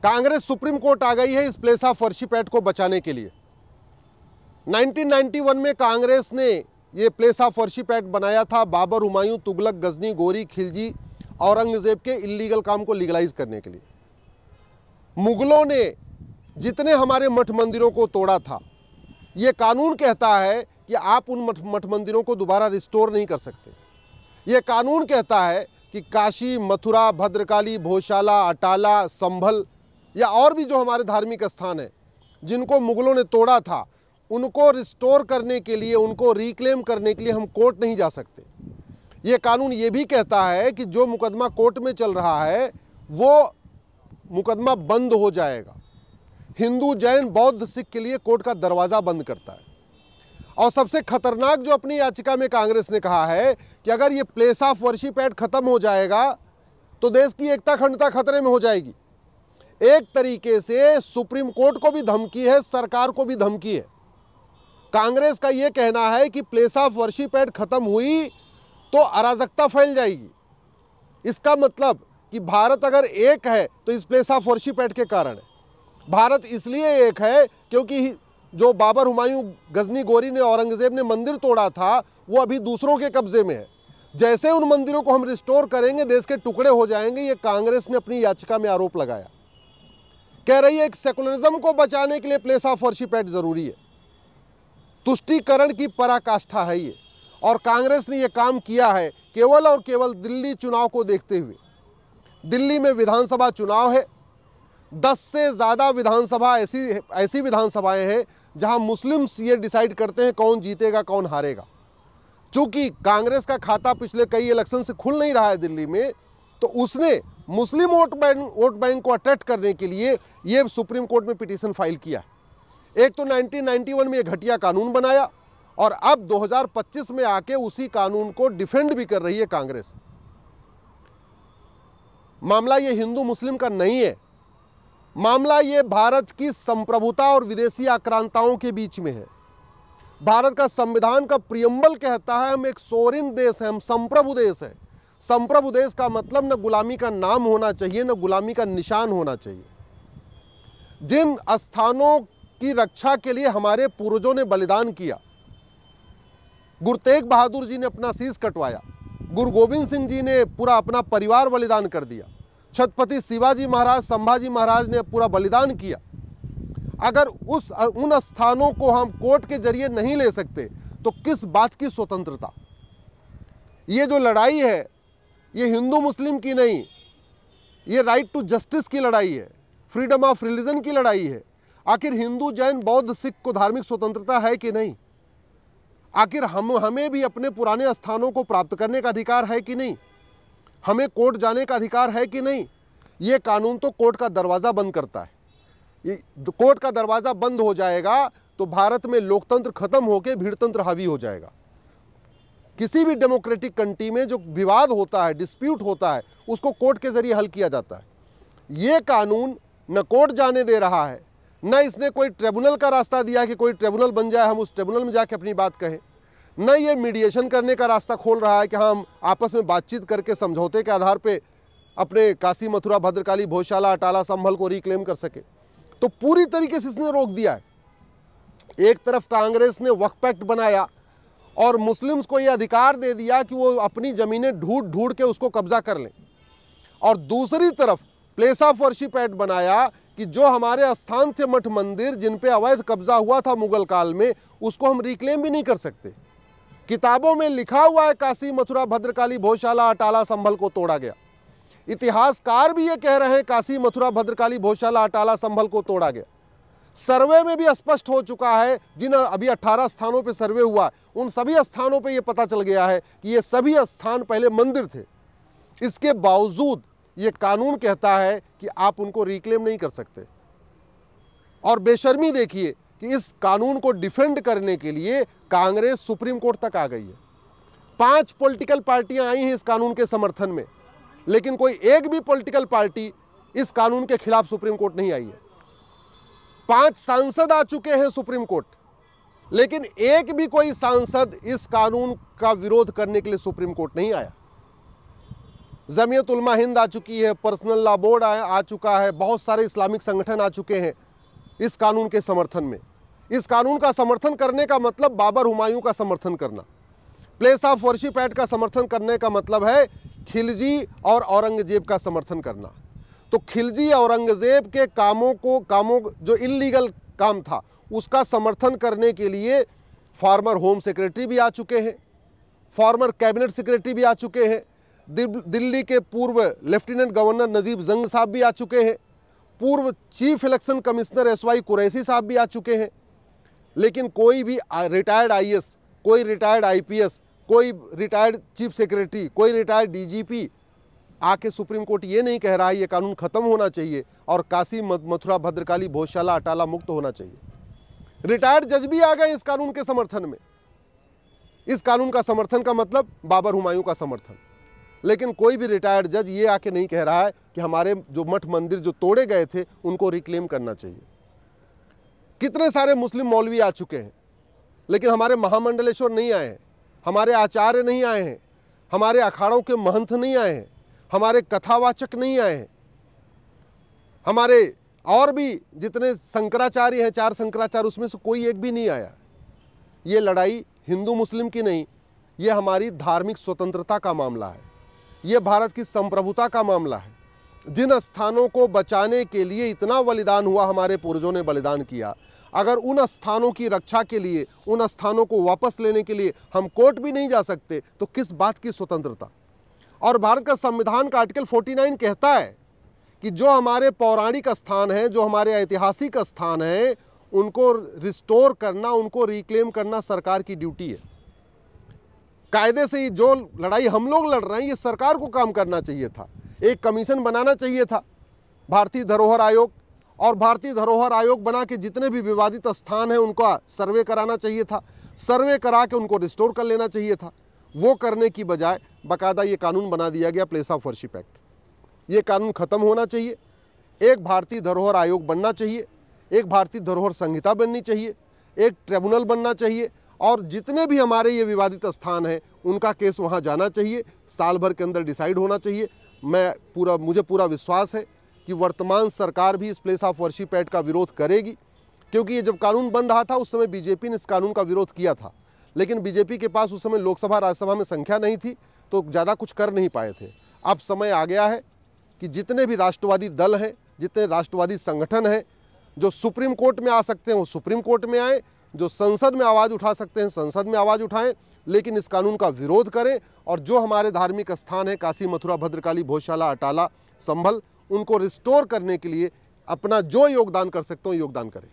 Congress supreme court आ गई है इस प्लेस ऑफ वर्शिप एक्ट को बचाने के लिए। 1991 में कांग्रेस ने ये प्लेस ऑफ वर्शिप एक्ट बनाया था बाबर, हुमायूं, तुगलक, गजनी, गोरी, खिलजी, औरंगजेब के इल्लीगल काम को लीगलाइज करने के लिए। मुगलों ने जितने हमारे मठ मंदिरों को तोड़ा था, ये कानून कहता है कि आप उन मठ मंदिरों को दोबारा रिस्टोर नहीं कर सकते। ये कानून कहता है कि काशी, मथुरा, भद्रकाली, भोजशाला, अटाला, संभल या और भी जो हमारे धार्मिक स्थान हैं जिनको मुगलों ने तोड़ा था, उनको रिस्टोर करने के लिए, उनको रिक्लेम करने के लिए हम कोर्ट नहीं जा सकते। ये कानून ये भी कहता है कि जो मुकदमा कोर्ट में चल रहा है वो मुकदमा बंद हो जाएगा। हिंदू, जैन, बौद्ध, सिख के लिए कोर्ट का दरवाज़ा बंद करता है। और सबसे खतरनाक जो अपनी याचिका में कांग्रेस ने कहा है कि अगर ये प्लेस ऑफ वर्शिप एक्ट खत्म हो जाएगा तो देश की एकता, अखंडता खतरे में हो जाएगी। एक तरीके से सुप्रीम कोर्ट को भी धमकी है, सरकार को भी धमकी है। कांग्रेस का यह कहना है कि प्लेस ऑफ वर्शिप एक्ट खत्म हुई तो अराजकता फैल जाएगी। इसका मतलब कि भारत अगर एक है तो इस प्लेस ऑफ वर्शिप एक्ट के कारण है। भारत इसलिए एक है क्योंकि जो बाबर, हुमायूं, गजनी, गोरी ने, औरंगजेब ने मंदिर तोड़ा था वो अभी दूसरों के कब्जे में है। जैसे उन मंदिरों को हम रिस्टोर करेंगे देश के टुकड़े हो जाएंगे। ये कांग्रेस ने अपनी याचिका में आरोप लगाया। कह रही है कि सेकुलरिज्म को बचाने के लिए प्लेस ऑफ वर्शिप एक्ट जरूरी है। तुष्टीकरण की पराकाष्ठा है ये। और कांग्रेस ने यह काम किया है केवल और केवल दिल्ली चुनाव को देखते हुए। दिल्ली में विधानसभा चुनाव है। 10 से ज़्यादा विधानसभा ऐसी विधानसभाएं हैं जहां मुस्लिम्स ये डिसाइड करते हैं कौन जीतेगा, कौन हारेगा। चूंकि कांग्रेस का खाता पिछले कई इलेक्शन से खुल नहीं रहा है दिल्ली में, तो उसने मुस्लिम वोट बैंक को अट्रैक्ट करने के लिए ये सुप्रीम कोर्ट में पिटीशन फाइल किया। एक तो 1991 में ये घटिया कानून बनाया और अब 2025 में आके उसी कानून को डिफेंड भी कर रही है कांग्रेस। मामला ये हिंदू मुस्लिम का नहीं है। मामला ये भारत की संप्रभुता और विदेशी आक्रांताओं के बीच में है। भारत का संविधान का प्रियम्बल कहता है हम एक सोवरेन देश है, हम संप्रभु देश है। संप्रभु देश का मतलब न गुलामी का नाम होना चाहिए, न गुलामी का निशान होना चाहिए। जिन स्थानों की रक्षा के लिए हमारे पूर्वजों ने बलिदान किया, गुरु तेग बहादुर जी ने अपना शीश कटवाया, गुरु गोविंद सिंह जी ने पूरा अपना परिवार बलिदान कर दिया, छत्रपति शिवाजी महाराज, संभाजी महाराज ने पूरा बलिदान किया। अगर उन स्थानों को हम कोर्ट के जरिए नहीं ले सकते तो किस बात की स्वतंत्रता? ये जो लड़ाई है ये हिंदू मुस्लिम की नहीं, ये राइट टू जस्टिस की लड़ाई है, फ्रीडम ऑफ रिलीजन की लड़ाई है। आखिर हिंदू, जैन, बौद्ध, सिख को धार्मिक स्वतंत्रता है कि नहीं? आखिर हमें भी अपने पुराने स्थानों को प्राप्त करने का अधिकार है कि नहीं? हमें कोर्ट जाने का अधिकार है कि नहीं? ये कानून तो कोर्ट का दरवाज़ा बंद करता है। ये कोर्ट का दरवाज़ा बंद हो जाएगा तो भारत में लोकतंत्र खत्म होकर भीड़तंत्र हावी हो जाएगा। किसी भी डेमोक्रेटिक कंट्री में जो विवाद होता है, डिस्प्यूट होता है, उसको कोर्ट के जरिए हल किया जाता है। ये कानून न कोर्ट जाने दे रहा है, न इसने कोई ट्रिब्यूनल का रास्ता दिया कि कोई ट्रिब्यूनल बन जाए, हम उस ट्रिब्यूनल में जाके अपनी बात कहें, न ये मीडिएशन करने का रास्ता खोल रहा है कि हम आपस में बातचीत करके समझौते के आधार पे अपने काशी, मथुरा, भद्रकाली, भोजशाला, अटाला, संभल को रिक्लेम कर सके। तो पूरी तरीके से इसने रोक दिया है। एक तरफ कांग्रेस ने वक्फ एक्ट बनाया और मुस्लिम्स को यह अधिकार दे दिया कि वो अपनी ज़मीनें ढूंढ के उसको कब्जा कर लें, और दूसरी तरफ प्लेस ऑफ वर्शिप एक्ट बनाया कि जो हमारे स्थान थे, मठ मंदिर जिन पे अवैध कब्जा हुआ था मुगल काल में, उसको हम रिक्लेम भी नहीं कर सकते। किताबों में लिखा हुआ है काशी, मथुरा, भद्रकाली, भोजशाला, अटाला, संभल को तोड़ा गया। इतिहासकार भी ये कह रहे हैं काशी, मथुरा, भद्रकाली, भोजशाला, अटाला, संभल को तोड़ा गया। सर्वे में भी स्पष्ट हो चुका है, जिन अभी 18 स्थानों पे सर्वे हुआ उन सभी स्थानों पे ये पता चल गया है कि ये सभी स्थान पहले मंदिर थे। इसके बावजूद ये कानून कहता है कि आप उनको रिक्लेम नहीं कर सकते। और बेशर्मी देखिए कि इस कानून को डिफेंड करने के लिए कांग्रेस सुप्रीम कोर्ट तक आ गई है। 5 पॉलिटिकल पार्टियां आई हैं इस कानून के समर्थन में, लेकिन कोई एक भी पॉलिटिकल पार्टी इस कानून के खिलाफ सुप्रीम कोर्ट नहीं आई है। 5 सांसद आ चुके हैं सुप्रीम कोर्ट, लेकिन एक भी कोई सांसद इस कानून का विरोध करने के लिए सुप्रीम कोर्ट नहीं आया। जमीयत उलमा हिंद आ चुकी है, पर्सनल लॉ बोर्ड आ चुका है, बहुत सारे इस्लामिक संगठन आ चुके हैं इस कानून के समर्थन में। इस कानून का समर्थन करने का मतलब बाबर हुमायूं का समर्थन करना, प्लेस ऑफ वर्शिप एक्ट का समर्थन करने का मतलब है खिलजी और औरंगजेब का समर्थन करना। तो खिलजी औरंगजेब के कामों जो इल्लीगल काम था उसका समर्थन करने के लिए फॉर्मर होम सेक्रेटरी भी आ चुके हैं, फॉर्मर कैबिनेट सेक्रेटरी भी आ चुके हैं, दिल्ली के पूर्व लेफ्टिनेंट गवर्नर नजीब जंग साहब भी आ चुके हैं, पूर्व chief election commissioner SY Qureshi साहब भी आ चुके हैं। लेकिन कोई भी रिटायर्ड IAS, कोई रिटायर्ड IPS, कोई रिटायर्ड चीफ सेक्रेटरी, कोई रिटायर्ड DGP आके सुप्रीम कोर्ट ये नहीं कह रहा है ये कानून खत्म होना चाहिए और काशी मथुरा भद्रकाली भोजशाला अटाला मुक्त होना चाहिए। रिटायर्ड जज भी आ गए इस कानून के समर्थन में। इस कानून का समर्थन का मतलब बाबर हुमायूं का समर्थन। लेकिन कोई भी रिटायर्ड जज ये आके नहीं कह रहा है कि हमारे जो मठ मंदिर जो तोड़े गए थे उनको रिक्लेम करना चाहिए। कितने सारे मुस्लिम मौलवी आ चुके हैं, लेकिन हमारे महामंडलेश्वर नहीं आए हैं, हमारे आचार्य नहीं आए हैं, हमारे अखाड़ों के महंत नहीं आए हैं, हमारे कथावाचक नहीं आए हैं, हमारे और भी जितने शंकराचार्य हैं, 4 शंकराचार्य, उसमें से कोई एक भी नहीं आया। ये लड़ाई हिंदू मुस्लिम की नहीं, ये हमारी धार्मिक स्वतंत्रता का मामला है, ये भारत की संप्रभुता का मामला है। जिन स्थानों को बचाने के लिए इतना बलिदान हुआ, हमारे पूर्वजों ने बलिदान किया, अगर उन स्थानों की रक्षा के लिए, उन स्थानों को वापस लेने के लिए हम कोर्ट भी नहीं जा सकते तो किस बात की स्वतंत्रता। और भारत का संविधान का आर्टिकल 49 कहता है कि जो हमारे पौराणिक स्थान हैं, जो हमारे ऐतिहासिक स्थान हैं, उनको रिस्टोर करना, उनको रिक्लेम करना सरकार की ड्यूटी है। कायदे से जो लड़ाई हम लोग लड़ रहे हैं ये सरकार को काम करना चाहिए था। एक कमीशन बनाना चाहिए था, भारतीय धरोहर आयोग, और भारतीय धरोहर आयोग बना के जितने भी विवादित स्थान हैं उनका सर्वे कराना चाहिए था, सर्वे करा के उनको रिस्टोर कर लेना चाहिए था। वो करने की बजाय बाकायदा ये कानून बना दिया गया, प्लेस ऑफ वर्शिप एक्ट। ये कानून ख़त्म होना चाहिए। एक भारतीय धरोहर आयोग बनना चाहिए, एक भारतीय धरोहर संहिता बननी चाहिए, एक ट्रिब्यूनल बनना चाहिए, और जितने भी हमारे ये विवादित स्थान हैं उनका केस वहाँ जाना चाहिए, साल भर के अंदर डिसाइड होना चाहिए। मुझे पूरा विश्वास है कि वर्तमान सरकार भी इस प्लेस ऑफ वर्शिप एक्ट का विरोध करेगी, क्योंकि ये जब कानून बन रहा था उस समय बीजेपी ने इस कानून का विरोध किया था, लेकिन बीजेपी के पास उस समय लोकसभा राज्यसभा में संख्या नहीं थी तो ज़्यादा कुछ कर नहीं पाए थे। अब समय आ गया है कि जितने भी राष्ट्रवादी दल हैं, जितने राष्ट्रवादी संगठन हैं, जो सुप्रीम कोर्ट में आ सकते हैं वो सुप्रीम कोर्ट में आए, जो संसद में आवाज़ उठा सकते हैं संसद में आवाज़ उठाएं, लेकिन इस कानून का विरोध करें। और जो हमारे धार्मिक स्थान है काशी मथुरा भद्रकाली भोजशाला अटाला संभल, उनको रिस्टोर करने के लिए अपना जो योगदान कर सकते हो योगदान करें।